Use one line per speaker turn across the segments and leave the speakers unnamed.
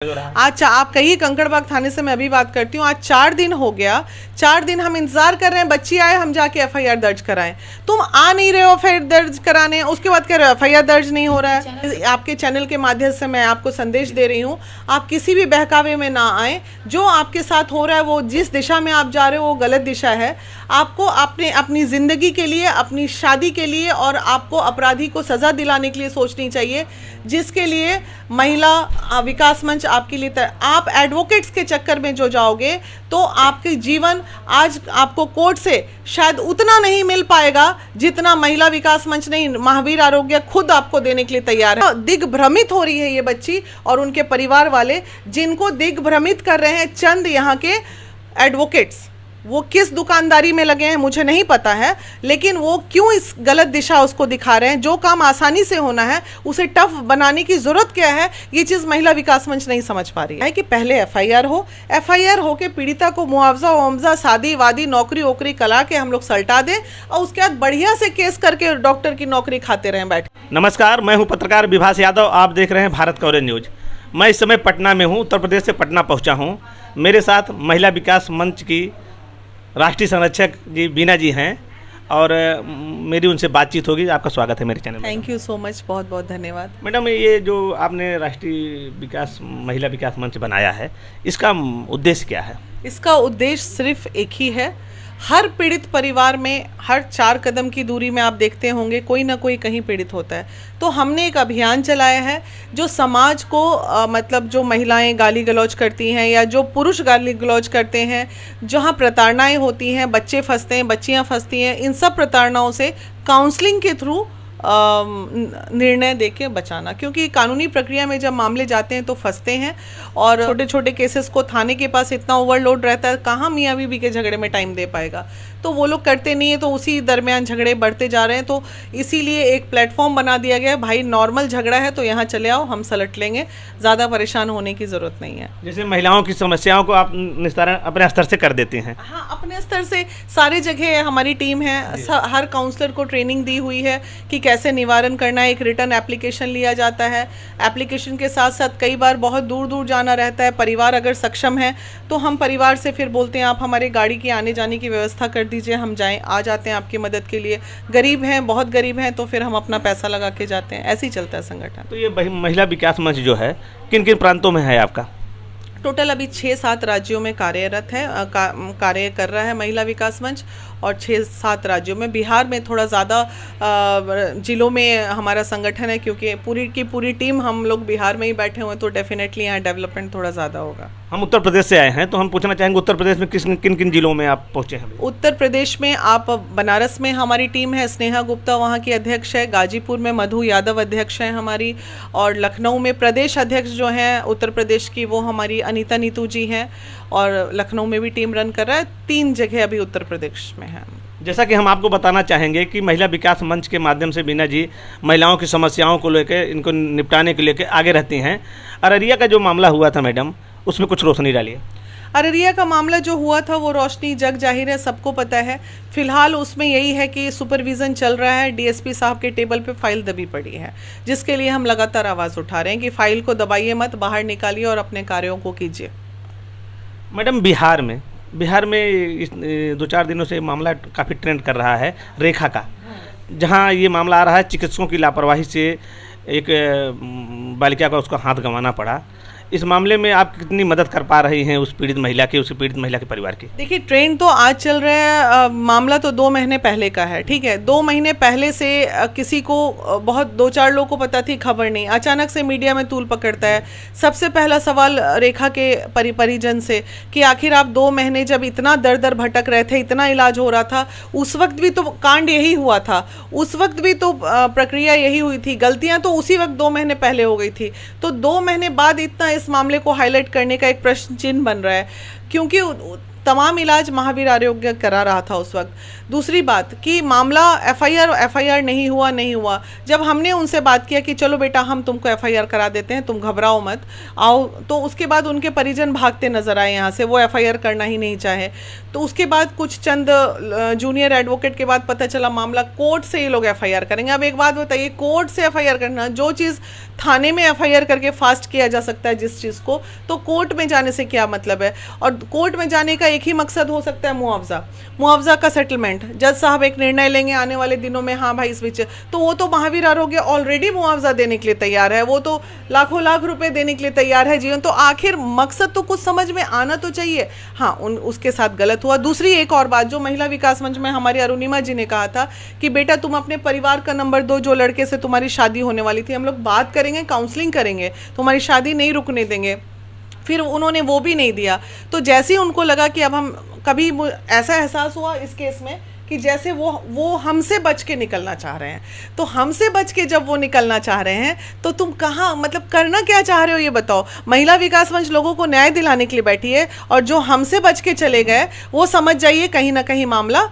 आज आप कहिए कंकड़बाग थाने से मैं अभी बात करती हूँ। आज 4 दिन हो गया, 4 दिन हम इंतजार कर रहे हैं बच्ची आए, हम जाके एफआईआर दर्ज कराएं। तुम आ नहीं रहे हो फिर दर्ज कराने, उसके बाद कह रहे हो एफआईआर दर्ज नहीं हो रहा है। आपके चैनल के माध्यम से मैं आपको संदेश दे रही हूँ, आप किसी भी बहकावे में ना आए। जो आपके साथ हो रहा है, वो जिस दिशा में आप जा रहे हो वो गलत दिशा है। आपको अपनी ज़िंदगी के लिए, अपनी शादी के लिए और आपको अपराधी को सज़ा दिलाने के लिए सोचनी चाहिए, जिसके लिए महिला विकास मंच आपके लिए आप एडवोकेट्स के चक्कर में जो जाओगे तो आपके जीवन आज आपको कोर्ट से शायद उतना नहीं मिल पाएगा जितना महिला विकास मंच नहीं, महावीर आरोग्य खुद आपको देने के लिए तैयार है। दिग्भ्रमित हो रही है ये बच्ची और उनके परिवार वाले, जिनको दिग्भ्रमित कर रहे हैं चंद यहाँ के एडवोकेट्स। वो किस दुकानदारी में लगे हैं मुझे नहीं पता है, लेकिन वो क्यों इस गलत दिशा उसको दिखा रहे हैं। जो काम आसानी से होना है उसे टफ बनाने की ज़रूरत क्या है, ये चीज़ महिला विकास मंच नहीं समझ पा रही है। कि पहले एफआईआर हो के पीड़िता को मुआवजा उआवजा, शादी वादी, नौकरी वोकरी करा के हम लोग सल्टा दें और उसके बाद बढ़िया से केस करके डॉक्टर की नौकरी खाते रहें बैठ।
नमस्कार, मैं हूँ पत्रकार विभास यादव, आप देख रहे हैं भारत कवरेज न्यूज। मैं इस समय पटना में हूँ, उत्तर प्रदेश से पटना पहुँचा हूँ। मेरे साथ महिला विकास मंच की राष्ट्रीय संरक्षक जी बीना जी हैं और मेरी उनसे बातचीत होगी। आपका स्वागत है मेरे चैनल में।
थैंक यू सो मच, बहुत बहुत धन्यवाद।
मैडम, ये जो आपने राष्ट्रीय विकास महिला विकास मंच बनाया है, इसका उद्देश्य क्या है?
इसका उद्देश्य सिर्फ एक ही है। हर पीड़ित परिवार में हर 4 कदम की दूरी में आप देखते होंगे कोई ना कोई कहीं पीड़ित होता है। तो हमने एक अभियान चलाया है जो समाज को मतलब जो महिलाएं गाली गलौज करती हैं या जो पुरुष गाली गलौज करते हैं, जहां प्रताड़नाएं होती हैं, बच्चे फंसते हैं, बच्चियां फंसती हैं, इन सब प्रताड़नाओं से काउंसलिंग के थ्रू निर्णय देके बचाना। क्योंकि कानूनी प्रक्रिया में जब मामले जाते हैं तो फंसते हैं और छोटे छोटे केसेस को थाने के पास इतना ओवरलोड रहता है, कहाँ मियाँ बीवी के झगड़े में टाइम दे पाएगा। तो वो लोग करते नहीं है, तो उसी दरमियान झगड़े बढ़ते जा रहे हैं। तो इसीलिए एक प्लेटफॉर्म बना दिया गया है, भाई नॉर्मल झगड़ा है तो यहाँ चले आओ, हम सलट लेंगे, ज़्यादा परेशान होने की ज़रूरत नहीं है।
जैसे महिलाओं की समस्याओं को आप निस्तारण अपने स्तर से कर देते हैं?
हाँ, अपने स्तर से सारे जगह हमारी टीम है, हर काउंसलर को ट्रेनिंग दी हुई है कि कैसे निवारण करना है। एक रिटर्न एप्लीकेशन लिया जाता है, एप्लीकेशन के साथ साथ कई बार बहुत दूर दूर जाना रहता है। परिवार अगर सक्षम है तो हम परिवार से फिर बोलते हैं आप हमारे गाड़ी की आने जाने की व्यवस्था कर दीजिए, हम जाएं, आ जाते हैं आपकी मदद के लिए। गरीब हैं, बहुत गरीब हैं, तो फिर हम अपना पैसा लगा के जाते हैं। ऐसे ही चलता है संगठन।
तो ये महिला विकास मंच जो है किन किन प्रांतों में है आपका?
टोटल अभी 6-7 राज्यों में कार्यरत है, कार्य कर रहा है महिला विकास मंच, और 6-7 राज्यों में। बिहार में थोड़ा ज़्यादा जिलों में हमारा संगठन है, क्योंकि पूरी की पूरी टीम हम लोग बिहार में ही बैठे हुए हैं, तो डेफिनेटली यहाँ डेवलपमेंट थोड़ा ज़्यादा होगा।
हम उत्तर प्रदेश से आए हैं तो हम पूछना चाहेंगे उत्तर प्रदेश में किन किन जिलों में आप पहुँचे हैं?
उत्तर प्रदेश में आप बनारस में हमारी टीम है, स्नेहा गुप्ता वहाँ की अध्यक्ष है। गाजीपुर में मधु यादव अध्यक्ष हैं हमारी, और लखनऊ में प्रदेश अध्यक्ष जो हैं उत्तर प्रदेश की वो हमारी अनीता नीतू जी हैं, और लखनऊ में भी टीम रन कर रहा है। 3 जगह अभी उत्तर प्रदेश में है।
जैसा कि हम आपको बताना चाहेंगे कि महिला विकास मंच के माध्यम से बीना जी महिलाओं की समस्याओं को लेकर, इनको निपटाने के लेकर आगे रहती हैं। अररिया का जो मामला हुआ था मैडम, उसमें कुछ रोशनी डालिए।
अररिया का मामला जो हुआ था वो रोशनी जग जाहिर है, सबको पता है। फिलहाल उसमें यही है कि सुपरविज़न चल रहा है, डीएसपी साहब के टेबल पे फाइल दबी पड़ी है, जिसके लिए हम लगातार आवाज़ उठा रहे हैं कि फाइल को दबाइए मत, बाहर निकालिए और अपने कार्यों को कीजिए।
मैडम, बिहार में 2-4 दिनों से मामला काफ़ी ट्रेंड कर रहा है, रेखा का, जहां ये मामला आ रहा है चिकित्सकों की लापरवाही से एक बालिका का उसका हाथ गंवाना पड़ा। इस मामले में आप कितनी मदद कर पा रही हैं उस पीड़ित महिला के परिवार की? देखिए,
ट्रेंड तो आज चल रहा है, मामला तो 2 महीने पहले का है, ठीक है। 2 महीने पहले से किसी को बहुत 2-4 लोगों को पता थी, खबर नहीं, अचानक से मीडिया में तूल पकड़ता है। सबसे पहला सवाल रेखा के परिजन से कि आखिर आप 2 महीने जब इतना दर भटक रहे थे, इतना इलाज हो रहा था, उस वक्त भी तो कांड यही हुआ था, उस वक्त भी तो प्रक्रिया यही हुई थी, गलतियाँ तो उसी वक्त 2 महीने पहले हो गई थी। तो 2 महीने बाद इतना इस मामले को हाईलाइट करने का एक प्रश्न चिन्ह बन रहा है, क्योंकि तमाम इलाज महावीर आरोग्य करा रहा था उस वक्त। दूसरी बात कि मामला एफआईआर नहीं हुआ। जब हमने उनसे बात किया कि चलो बेटा हम तुमको एफआईआर करा देते हैं, तुम घबराओ मत, आओ, तो उसके बाद उनके परिजन भागते नजर आए यहाँ से, वो एफआईआर करना ही नहीं चाहे। तो उसके बाद कुछ चंद जूनियर एडवोकेट के बाद पता चला मामला कोर्ट से ये लोग एफआईआर करेंगे। अब एक बात बताइए, कोर्ट से एफआईआर करना, जो चीज़ थाने में एफआईआर करके फास्ट किया जा सकता है जिस चीज़ को, तो कोर्ट में जाने से क्या मतलब है। और कोर्ट में जाने का एक ही मकसद हो सकता है, मुआवजा का सेटलमेंट। जज साहब एक निर्णय लेंगे आने वाले दिनों में, हाँ भाई स्विच, तो वो तो महावीर आरोग्य ऑलरेडी मुआवजा देने के लिए तैयार है, वो तो लाखों लाख रुपए देने के लिए तैयार है जीवन। तो आखिर मकसद तो कुछ समझ में आना तो चाहिए। हाँ, उसके साथ गलत हुआ। दूसरी एक और बात जो महिला विकास मंच में हमारी अरुणिमा जी ने कहा था कि बेटा तुम अपने परिवार का नंबर दो, जो लड़के से तुम्हारी शादी होने वाली थी, हम लोग बात करेंगे, काउंसलिंग करेंगे, तुम्हारी शादी नहीं रुकने देंगे। फिर उन्होंने वो भी नहीं दिया। तो जैसे ही उनको लगा कि अब हम कभी, ऐसा एहसास हुआ इस केस में कि जैसे वो हमसे बच के निकलना चाह रहे हैं। तो हमसे बच के जब वो निकलना चाह रहे हैं तो तुम कहाँ, मतलब करना क्या चाह रहे हो ये बताओ। महिला विकास मंच लोगों को न्याय दिलाने के लिए बैठी है, और जो हमसे बच के चले गए वो समझ जाइए कहीं ना कहीं मामला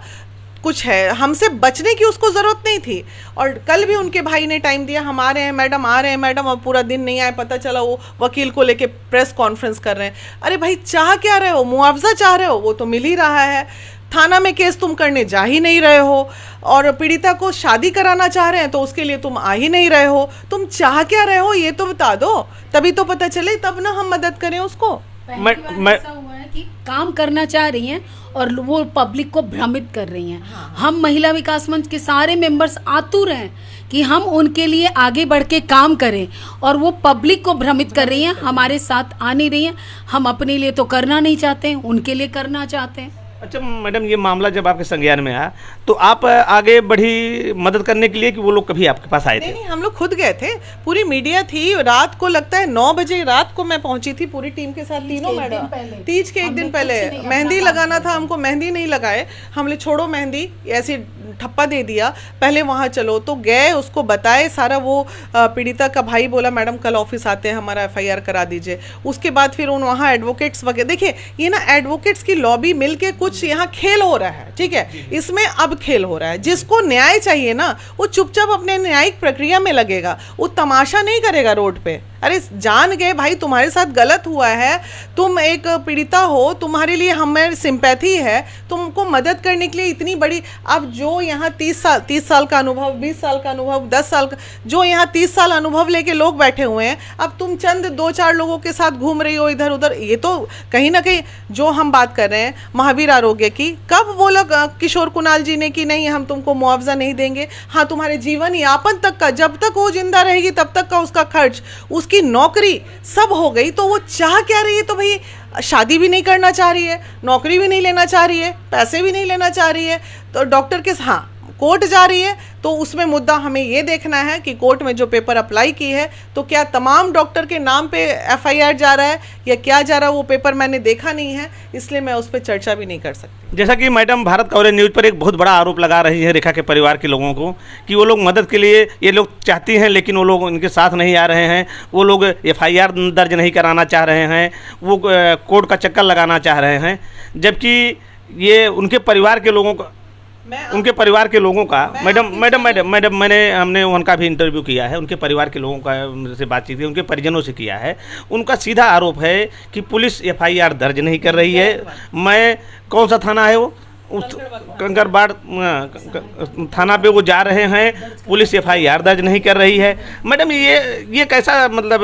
कुछ है। हमसे बचने की उसको ज़रूरत नहीं थी। और कल भी उनके भाई ने टाइम दिया, हम आ रहे हैं मैडम, आ रहे हैं मैडम, और पूरा दिन नहीं आए, पता चला वो वकील को लेके प्रेस कॉन्फ्रेंस कर रहे हैं। अरे भाई चाह क्या रहे हो, मुआवजा चाह रहे हो, वो तो मिल ही रहा है। थाना में केस तुम करने जा ही नहीं रहे हो, और पीड़िता को शादी कराना चाह रहे हैं तो उसके लिए तुम आ ही नहीं रहे हो। तुम चाह क्या रहे हो ये तो बता दो, तभी तो पता चले, तब ना हम मदद करें उसको।
ऐसा हुआ है कि काम करना चाह रही हैं और वो पब्लिक को भ्रमित कर रही हैं। हाँ। हम महिला विकास मंच के सारे मेंबर्स आतुर हैं कि हम उनके लिए आगे बढ़ के काम करें, और वो पब्लिक को भ्रमित कर रही हैं, हमारे साथ आ नहीं रही हैं। हम अपने लिए तो करना नहीं चाहते हैं, उनके लिए करना चाहते हैं।
अच्छा मैडम, ये मामला जब आपके संज्ञान में आया तो आप आगे बढ़ी मदद करने के लिए कि वो लोग कभी आपके पास आए थे?
नहीं, हम लोग खुद गए थे, पूरी मीडिया थी। रात को लगता है 9 बजे रात को मैं पहुंची थी पूरी टीम के साथ, तीनों मैडम। तीज के एक दिन पहले मेहंदी लगाना था हमको, मेहंदी नहीं लगाए हमने, छोड़ो मेहंदी, ऐसे ठप्पा दे दिया, पहले वहाँ चलो। तो गए, उसको बताए सारा। वो पीड़िता का भाई बोला मैडम कल ऑफिस आते हैं, हमारा एफआईआर करा दीजिए। उसके बाद फिर उन वहाँ एडवोकेट्स वगैरह, देखिए ये ना एडवोकेट्स की लॉबी मिलके कुछ यहाँ खेल हो रहा है, ठीक है, इसमें अब खेल हो रहा है। जिसको न्याय चाहिए ना वो चुपचाप अपने न्यायिक प्रक्रिया में लगेगा, वो तमाशा नहीं करेगा रोड पे। अरे जान गए भाई तुम्हारे साथ गलत हुआ है, तुम एक पीड़िता हो, तुम्हारे लिए हमें सिंपैथी है, तुमको मदद करने के लिए इतनी बड़ी। अब जो यहाँ 30 साल का अनुभव, 20 साल का अनुभव, 10 साल का, जो यहाँ 30 साल अनुभव लेके लोग बैठे हुए हैं, अब तुम चंद 2-4 लोगों के साथ घूम रही हो इधर उधर। ये तो कहीं ना कहीं जो हम बात कर रहे हैं महावीर आरोग्य की, कब वो लोग किशोर कुणाल जी ने कि नहीं हम तुमको मुआवजा नहीं देंगे, हाँ तुम्हारे जीवन यापन तक का, जब तक वो जिंदा रहेगी तब तक का उसका खर्च, उसकी नौकरी सब हो गई। तो वो चाह क्या रही है, तो भाई शादी भी नहीं करना चाह रही है, नौकरी भी नहीं लेना चाह रही है, पैसे भी नहीं लेना चाह रही है, तो डॉक्टर के, हाँ कोर्ट जा रही है। तो उसमें मुद्दा हमें ये देखना है कि कोर्ट में जो पेपर अप्लाई की है तो क्या तमाम डॉक्टर के नाम पे एफआईआर जा रहा है या क्या जा रहा है, वो पेपर मैंने देखा नहीं है, इसलिए मैं उस पर चर्चा भी नहीं कर सकती।
जैसा कि मैडम भारत कवरेज न्यूज़ पर एक बहुत बड़ा आरोप लगा रही है रेखा के परिवार के लोगों को कि वो लोग मदद के लिए, ये लोग चाहती हैं लेकिन वो लोग उनके साथ नहीं आ रहे हैं, वो लोग एफआईआर दर्ज नहीं कराना चाह रहे हैं, वो कोर्ट का चक्कर लगाना चाह रहे हैं, जबकि ये उनके परिवार के लोगों का, उनके परिवार के लोगों का मैडम हमने उनका भी इंटरव्यू किया है, उनके परिवार के लोगों का से बातचीत की, उनके परिजनों से किया है। उनका सीधा आरोप है कि पुलिस एफआईआर दर्ज नहीं कर रही है। मैं, कौन सा थाना है वो, उस कंकरबाड़ थाना पे वो जा रहे हैं, पुलिस एफआईआर दर्ज नहीं कर रही है। मैडम ये कैसा, मतलब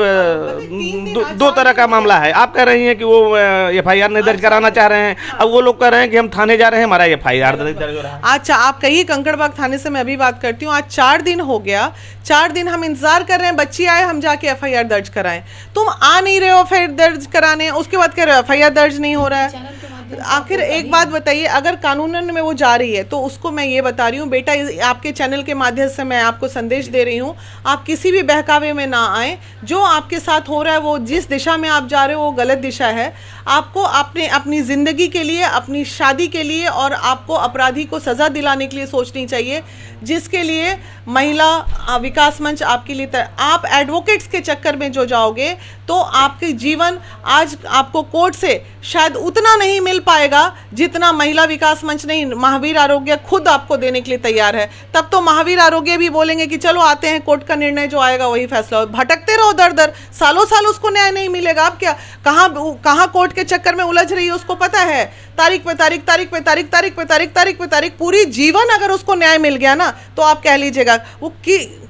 दो तरह का मामला है। आप कह रही हैं कि वो एफआईआर नहीं दर्ज कराना चाह रहे हैं, अब वो लोग कह रहे हैं कि हम थाने जा रहे हैं, हमारा एफआईआर दर्ज हो रहा है।
अच्छा आप कहिए, कंकड़बाग थाने से मैं अभी बात करती हूँ। आज 4 दिन हो गया, 4 दिन हम इंतजार कर रहे हैं, बच्ची आए हम जाके एफआईआर दर्ज कराएं, तुम आ नहीं रहे हो फिर दर्ज कराने, उसके बाद कह रहे हो एफआईआर दर्ज नहीं हो रहा है। आखिर एक बात बताइए, अगर कानूनन में वो जा रही है तो उसको मैं ये बता रही हूँ बेटा, आपके चैनल के माध्यम से मैं आपको संदेश दे रही हूँ, आप किसी भी बहकावे में ना आए। जो आपके साथ हो रहा है, वो जिस दिशा में आप जा रहे हो वो गलत दिशा है। आपको अपनी ज़िंदगी के लिए, अपनी शादी के लिए और आपको अपराधी को सज़ा दिलाने के लिए सोचनी चाहिए, जिसके लिए महिला विकास मंच आपके लिए आप एडवोकेट्स के चक्कर में जो जाओगे तो आपके जीवन आज आपको कोर्ट से शायद उतना नहीं मिल पाएगा जितना महिला विकास मंच नहीं, महावीर आरोग्य खुद आपको देने के लिए तैयार है। तब तो महावीर आरोग्य भी बोलेंगे कि चलो आते हैं, कोर्ट का निर्णय जो आएगा वही फैसला हो। भटकते रहो दर दर, सालों साल उसको न्याय नहीं मिलेगा। आप क्या कहाँ कोर्ट के चक्कर में उलझ रही है उसको पता है, तारीख पे तारीख, तारीख पे तारीख, तारीख पे तारीख, तारीख पे तारीख, पूरी जीवन अगर उसको न्याय मिल गया ना तो आप कह लीजिएगा वो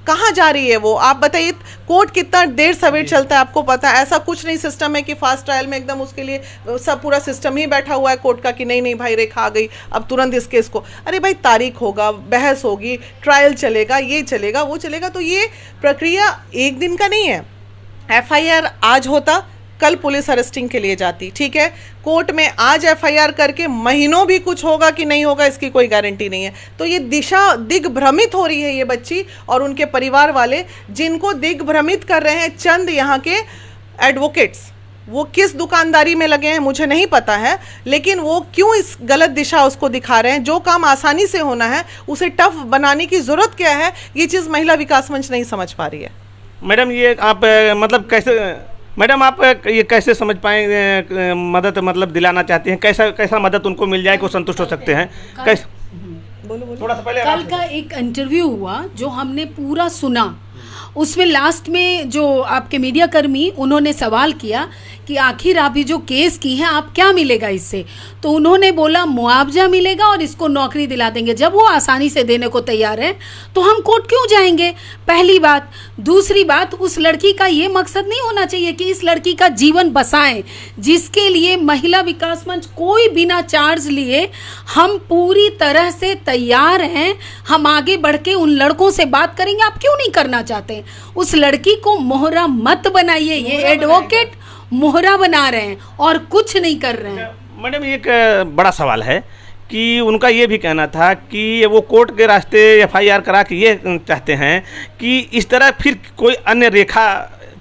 कहाँ जा रही है वो, आप बताइए। कोर्ट कितना देर सवेर चलता है आपको पता है, ऐसा कुछ नहीं सिस्टम है कि फास्ट ट्रायल में एकदम उसके लिए सब पूरा सिस्टम ही बैठा हुआ है कोर्ट का कि नहीं नहीं भाई रेखा आ गई अब तुरंत इस केस को। अरे भाई तारीख होगा, बहस होगी, ट्रायल चलेगा, ये चलेगा वो चलेगा। तो ये प्रक्रिया एक दिन का नहीं है। एफआईआर आज होता, कल पुलिस अरेस्टिंग के लिए जाती, ठीक है। कोर्ट में आज एफआईआर करके महीनों भी कुछ होगा कि नहीं होगा इसकी कोई गारंटी नहीं है। तो ये दिशा दिग्भ्रमित हो रही है ये बच्ची और उनके परिवार वाले, जिनको दिग्भ्रमित कर रहे हैं चंद यहाँ के एडवोकेट्स। वो किस दुकानदारी में लगे हैं मुझे नहीं पता है, लेकिन वो क्यों इस गलत दिशा उसको दिखा रहे हैं। जो काम आसानी से होना है उसे टफ बनाने की ज़रूरत क्या है, ये चीज़ महिला विकास मंच नहीं समझ पा रही है।
मैडम ये आप मतलब कैसे, मैडम आप ये कैसे समझ पाएंगे, मदद मतलब दिलाना चाहती हैं, कैसा मदद उनको मिल जाए कि वो संतुष्ट हो सकते हैं, कैसे?
बोलो
थोड़ा सा पहले
कल का एक इंटरव्यू हुआ जो हमने पूरा सुना, उसमें लास्ट में जो आपके मीडिया कर्मी उन्होंने सवाल किया कि आखिर आप ये जो केस की हैं आप क्या मिलेगा इससे, तो उन्होंने बोला मुआवजा मिलेगा और इसको नौकरी दिला देंगे। जब वो आसानी से देने को तैयार है तो हम कोर्ट क्यों जाएंगे, पहली बात। दूसरी बात, उस लड़की का ये मकसद नहीं होना चाहिए कि इस लड़की का जीवन बसाएं, जिसके लिए महिला विकास मंच कोई बिना चार्ज लिए हम पूरी तरह से तैयार हैं। हम आगे बढ़ के उन लड़कों से बात करेंगे। आप क्यों नहीं करना चाहते? उस लड़की को मोहरा मत बनाइए। ये एडवोकेट मोहरा बना रहे हैं और कुछ नहीं कर रहे हैं।
मैडम एक बड़ा सवाल है कि उनका ये भी कहना था कि वो कोर्ट के रास्ते एफआईआर करा के ये चाहते हैं कि इस तरह फिर कोई अन्य रेखा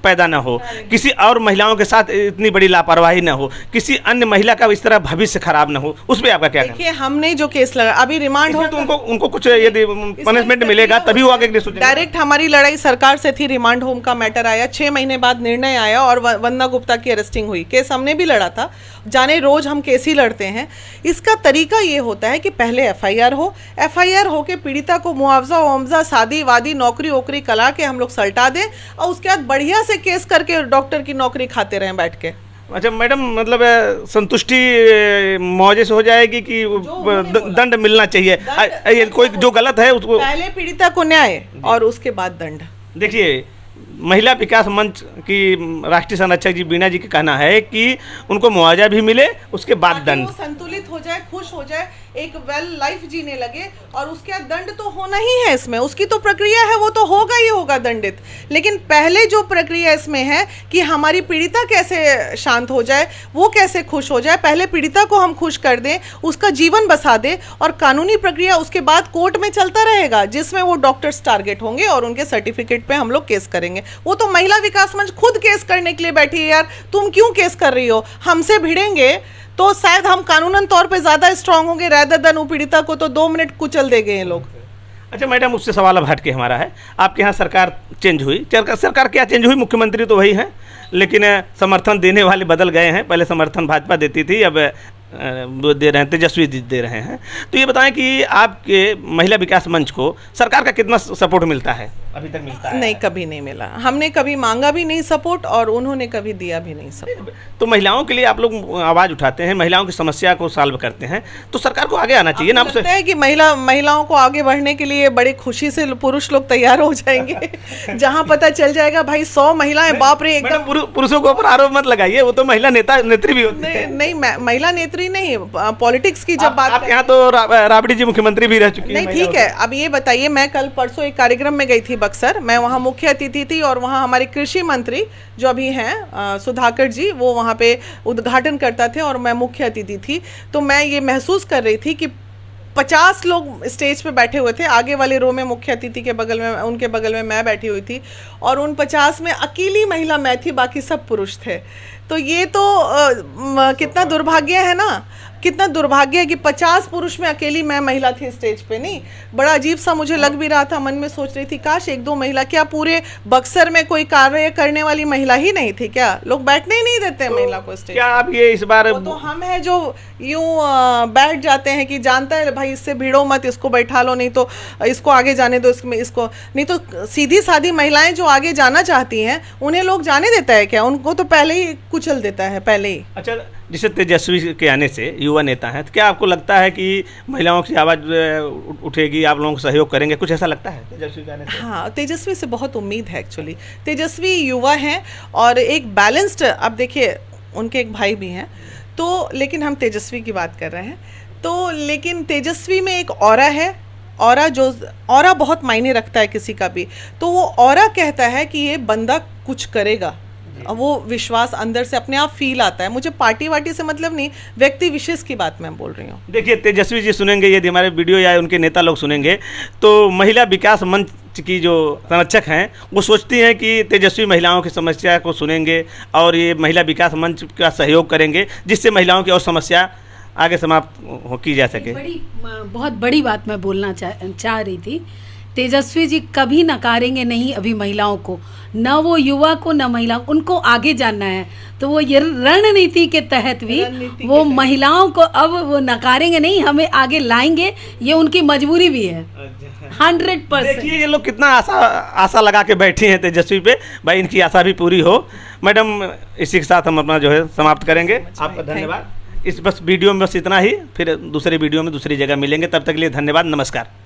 पैदा ना हो, किसी और महिलाओं के साथ इतनी बड़ी लापरवाही ना हो, किसी अन्य महिला का इस तरह भविष्य खराब ना हो। उस पर आपका क्या कहना?
देखिए हमने जो केस लगा अभी रिमांड हो
तो उनको कुछ यदि पनिशमेंट मिलेगा तभी वो आगे
डायरेक्ट हमारी लड़ाई सरकार से थी। रिमांड होम का मैटर आया, 6 महीने बाद निर्णय आया और वंदना गुप्ता की अरेस्टिंग हुई। केस हमने भी लड़ा था, जाने रोज हम केस ही लड़ते हैं। इसका तरीका ये होता है कि पहले एफआईआर हो, एफआईआर हो के पीड़िता को मुआवजा वमुआवजा शादी वादी नौकरी वोकरी कला के हम लोग सल्टा दें और उसके बाद बढ़िया से केस करके डॉक्टर की नौकरी खाते रहें बैठ के।
अच्छा मैडम, मतलब संतुष्टि मौजे से हो जाएगी कि दंड मिलना चाहिए, कोई जो गलत है उसको
पहले पीड़िता को न्याय और उसके बाद दंड।
देखिए महिला विकास मंच की राष्ट्रीय संरक्षक जी बीना जी का कहना है कि उनको मुआवजा भी मिले, उसके बाद दंड।
वो संतुलित हो जाए, खुश हो जाए, एक वेल लाइफ जीने लगे और उसके बाद दंड तो होना ही है। इसमें उसकी तो प्रक्रिया है, वो तो होगा ही होगा दंडित। लेकिन पहले जो प्रक्रिया इसमें है कि हमारी पीड़िता कैसे शांत हो जाए, वो कैसे खुश हो जाए, पहले पीड़िता को हम खुश कर दें, उसका जीवन बसा दे और कानूनी प्रक्रिया उसके बाद कोर्ट में चलता रहेगा, जिसमें वो डॉक्टर्स टारगेट होंगे और उनके सर्टिफिकेट पे हम लोग केस करेंगे। वो तो महिला विकास मंच खुद केस करने के लिए बैठी है। यार तुम क्यों केस कर रही हो? हमसे भिड़ेंगे तो शायद हम कानूनन तौर पे ज़्यादा स्ट्रांग होंगे, रैदर देन पीड़िता को तो 2 मिनट कुचल देंगे ये लोग।
अच्छा मैडम, उससे सवाल अब हट के हमारा है, आपके यहाँ सरकार चेंज हुई, सरकार क्या चेंज हुई? मुख्यमंत्री तो वही हैं, लेकिन समर्थन देने वाले बदल गए हैं। पहले समर्थन भाजपा देती थी, अब दे रहे हैं तेजस्वी दे रहे हैं। तो ये बताएं कि आपके महिला विकास मंच को सरकार का कितना सपोर्ट मिलता है? अभी तक मिलता है?
नहीं, कभी नहीं मिला। हमने कभी मांगा भी नहीं सपोर्ट और उन्होंने कभी दिया भी नहीं सपोर्ट।
तो महिलाओं के लिए आप लोग आवाज़ उठाते हैं, महिलाओं की समस्या को सॉल्व करते हैं, तो सरकार को आगे आना चाहिए ना।
लगता है कि महिलाओं को आगे बढ़ने के लिए बड़ी खुशी से पुरुष लोग तैयार हो जाएंगे जहां पता चल जाएगा भाई 100 महिलाएं, बाप रे एकदम।
पुरुषों के ऊपर आरोप मत लगाइए, वो तो महिला नेत्री भी होती है।
नहीं, महिला नेत्री नहीं, पॉलिटिक्स की जब बात
आप यहाँ तो राबड़ी जी मुख्यमंत्री भी रह चुकी है।
नहीं ठीक है, अब ये बताइए, मैं कल परसों एक कार्यक्रम में गई थी बक्सर, मैं वहाँ मुख्य अतिथि थी और वहाँ हमारे कृषि मंत्री जो अभी हैं सुधाकर जी, वो वहाँ पे उद्घाटन करता थे और मैं मुख्य अतिथि थी। तो मैं ये महसूस कर रही थी कि 50 लोग स्टेज पे बैठे हुए थे, आगे वाले रो में मुख्य अतिथि के बगल में, उनके बगल में मैं बैठी हुई थी और उन 50 में अकेली महिला मैं थी, बाकी सब पुरुष थे। तो ये तो कितना दुर्भाग्य है ना, कितना दुर्भाग्य है कि 50 पुरुष में अकेली मैं महिला थी स्टेज पे। नहीं, बड़ा अजीब सा मुझे लग भी रहा था, मन में सोच रही थी काश 1-2 महिला, क्या पूरे बक्सर में कोई कार्य करने वाली महिला ही नहीं थी क्या? लोग बैठने ही नहीं देते
तो
महिला को स्टेज।
क्या आप ये इस बार
वो तो हम हैं जो यूं बैठ जाते हैं कि जानता है भाई इससे भिड़ो मत, इसको बैठा लो, नहीं तो इसको आगे जाने दो, इसको नहीं तो सीधी सादी महिलाएं जो आगे जाना चाहती हैं उन्हें लोग जाने देता है क्या? उनको तो पहले ही कुचल देता है पहले ही।
अच्छा, जैसे तेजस्वी के आने से युवा नेता हैं, तो क्या आपको लगता है कि महिलाओं की आवाज़ उठेगी, आप लोगों को सहयोग करेंगे, कुछ ऐसा लगता है तेजस्वी के आने से?
हाँ, तेजस्वी से बहुत उम्मीद है एक्चुअली। तेजस्वी युवा हैं और एक बैलेंस्ड, अब देखिए उनके एक भाई भी हैं तो, लेकिन हम तेजस्वी की बात कर रहे हैं तो, लेकिन तेजस्वी में एक ऑरा है, ऑरा बहुत मायने रखता है किसी का भी, तो वो ऑरा कहता है कि ये बंदा कुछ करेगा, वो विश्वास अंदर से अपने आप फील आता है। मुझे पार्टी वार्टी से मतलब नहीं, व्यक्ति विशेष की बात मैं बोल रही हूँ।
देखिए, तेजस्वी जी सुनेंगे, यदि हमारे वीडियो या उनके नेता लोग सुनेंगे तो महिला विकास मंच की जो संरक्षक हैं वो सोचती हैं कि तेजस्वी महिलाओं की समस्या को सुनेंगे और ये महिला विकास मंच का सहयोग करेंगे, जिससे महिलाओं की और समस्या आगे समाप्त की जा सके।
बहुत बड़ी बात मैं बोलना चाह रही थी। तेजस्वी जी कभी नकारेंगे नहीं अभी महिलाओं को, न वो युवा को न महिला, उनको आगे जानना है, तो वो ये रणनीति के तहत भी वो महिलाओं को अब वो नकारेंगे नहीं, हमें आगे लाएंगे, ये उनकी मजबूरी भी है 100%।
देखिए ये लोग कितना आशा लगा के बैठे हैं तेजस्वी पे, भाई इनकी आशा भी पूरी हो। मैडम, इसी के साथ हम अपना जो है समाप्त करेंगे। आपका धन्यवाद। इस बस वीडियो में बस इतना ही, फिर दूसरे वीडियो में दूसरी जगह मिलेंगे, तब तक के लिए धन्यवाद, नमस्कार।